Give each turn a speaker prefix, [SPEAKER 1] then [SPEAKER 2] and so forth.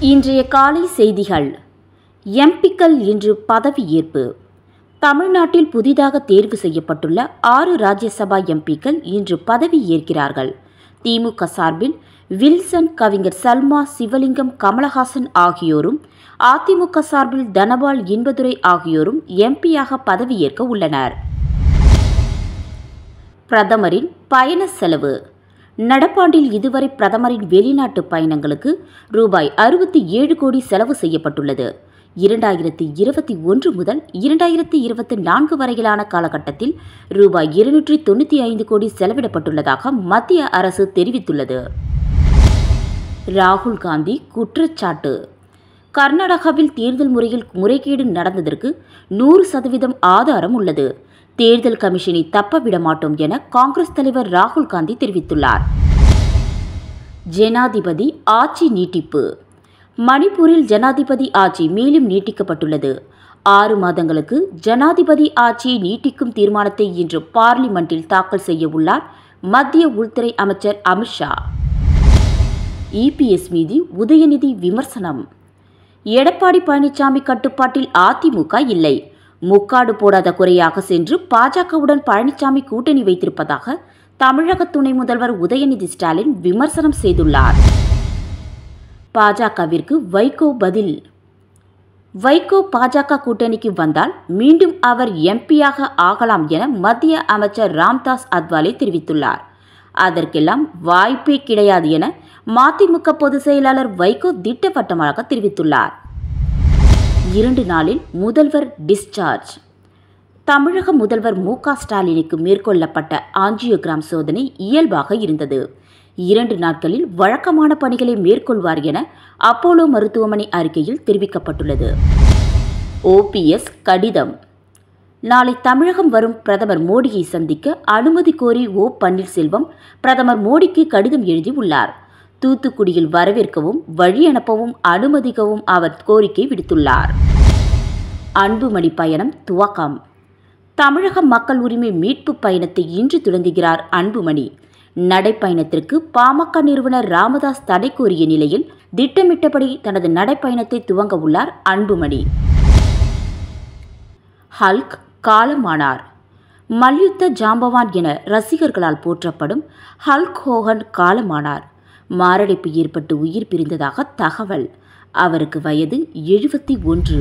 [SPEAKER 1] இன்றைய காலை செய்திகள். எம்பிக்கள் இன்று பதவியேற்பு. தமிழ்நாட்டில் புதிதாக தேர்வு செய்யப்பட்டுள்ள 6 ராஜ்யசபா எம்பிக்கள் இன்று பதவியேற்கிறார்கள். திமுக சார்பில் வில்சன், கவிஞர் சல்மா, சிவலிங்கம், கமலஹாசன் ஆகியோரும், அதிமுக சார்பில் தனபால், இன்பதுரை ஆகியோரும் எம்பியாக பதவியேற்க உள்ளனர். பிரதமரின் பயண செலவு. நடப்பாண்டில் இதுவரை பிரதமரின் வெளிநாட்டு பயணங்களுக்கு ரூபாய் 67 கோடி செலவு செய்யப்பட்டுள்ளது. 2021 முதல் 2024 வரையிலான காலகட்டத்தில் ரூபாய் 295 கோடி செலவிடப்பட்டுள்ளதாக மத்திய அரசு தெரிவித்துள்ளது. ராகுல் காந்தி குற்றச்சாட்டு. கர்நாடகாவில் தேர்தல் முறையில் முறைகேடு நடந்ததற்கு 100% ஆதாரம் உள்ளது. தேர்தல் கமிஷனை தப்ப விட மாட்டோம் என காங்கிரஸ் தலைவர் ராகுல் காந்தி தெரிவித்துள்ளார். ஜனாதிபதி ஆட்சி நீட்டிப்பு. மணிப்பூரில் ஜனாதிபதி ஆட்சி மேலும் நீட்டிக்கப்பட்டுள்ளது. 6 மாதங்களுக்கு ஜனாதிபதி ஆட்சியை நீட்டிக்கும் தீர்மானத்தை இன்று பார்லிமெண்டில் தாக்கல் செய்ய உள்ளார் மத்திய உள்துறை அமைச்சர் அமித்ஷா. இபிஎஸ் மீது உதயநிதி விமர்சனம். எடப்பாடி பழனிசாமி கட்டுப்பாட்டில் அதிமுக இல்லை. முக்காடு போடாத குறையாக சென்று பாஜகவுடன் பழனிசாமி கூட்டணி வைத்திருப்பதாக தமிழக துணை முதல்வர் உதயநிதி ஸ்டாலின் விமர்சனம் செய்துள்ளார். பாஜகவிற்கு வைகோ பதில். வைகோ பாஜக கூட்டணிக்கு வந்தால் மீண்டும் அவர் எம்பியாக ஆகலாம் என மத்திய அமைச்சர் ராம்தாஸ் அத்வாலே தெரிவித்துள்ளார். அதற்கெல்லாம் வாய்ப்பே கிடையாது என மதிமுக பொதுச் செயலாளர் வைகோ திட்டவட்டமாக தெரிவித்துள்ளார். 2 நாளில் முதல்வர் டிஸ்சார்ஜ். தமிழக முதல்வர் மு.க. ஸ்டாலினுக்கு மேற்கொள்ளப்பட்ட ஆஞ்சியோகிராம் சோதனை இயல்பாக இருந்தது. 2 நாட்களில் வழக்கமான பணிகளை மேற்கொள்வார் என அப்போலோ மருத்துவமனை அறிக்கையில் தெரிவிக்கப்பட்டுள்ளது. ஓபிஎஸ் கடிதம். நாளை தமிழகம் வரும் பிரதமர் மோடியை சந்திக்க அனுமதி கோரி ஓ. பன்னீர்செல்வம் பிரதமர் மோடிக்கு கடிதம் எழுதியுள்ளார். தூத்துக்குடியில் வரவேற்கவும் வழி அனுப்பவும் அனுமதிக்கவும் அவர் கோரிக்கை விடுத்துள்ளார். அன்புமணி பயணம் துவக்கம். தமிழக மக்கள் உரிமை மீட்பு பயணத்தை இன்று தொடங்குகிறார் அன்புமணி. நடைப்பயணத்திற்கு பாமக நிறுவனர் ராமதாஸ் தடை கோரிய நிலையில் திட்டமிட்டபடி தனது நடைப்பயணத்தை துவங்க உள்ளார் அன்புமணி. ஹல்க் காலமானார். மல்யுத்த ஜாம்பவான் என ரசிகர்களால் போற்றப்படும் ஹல்க் ஹோகன் காலமானார். மாரடைப்பு ஏற்பட்டு உயிர் பிரிந்ததாக தகவல். அவருக்கு வயது 71.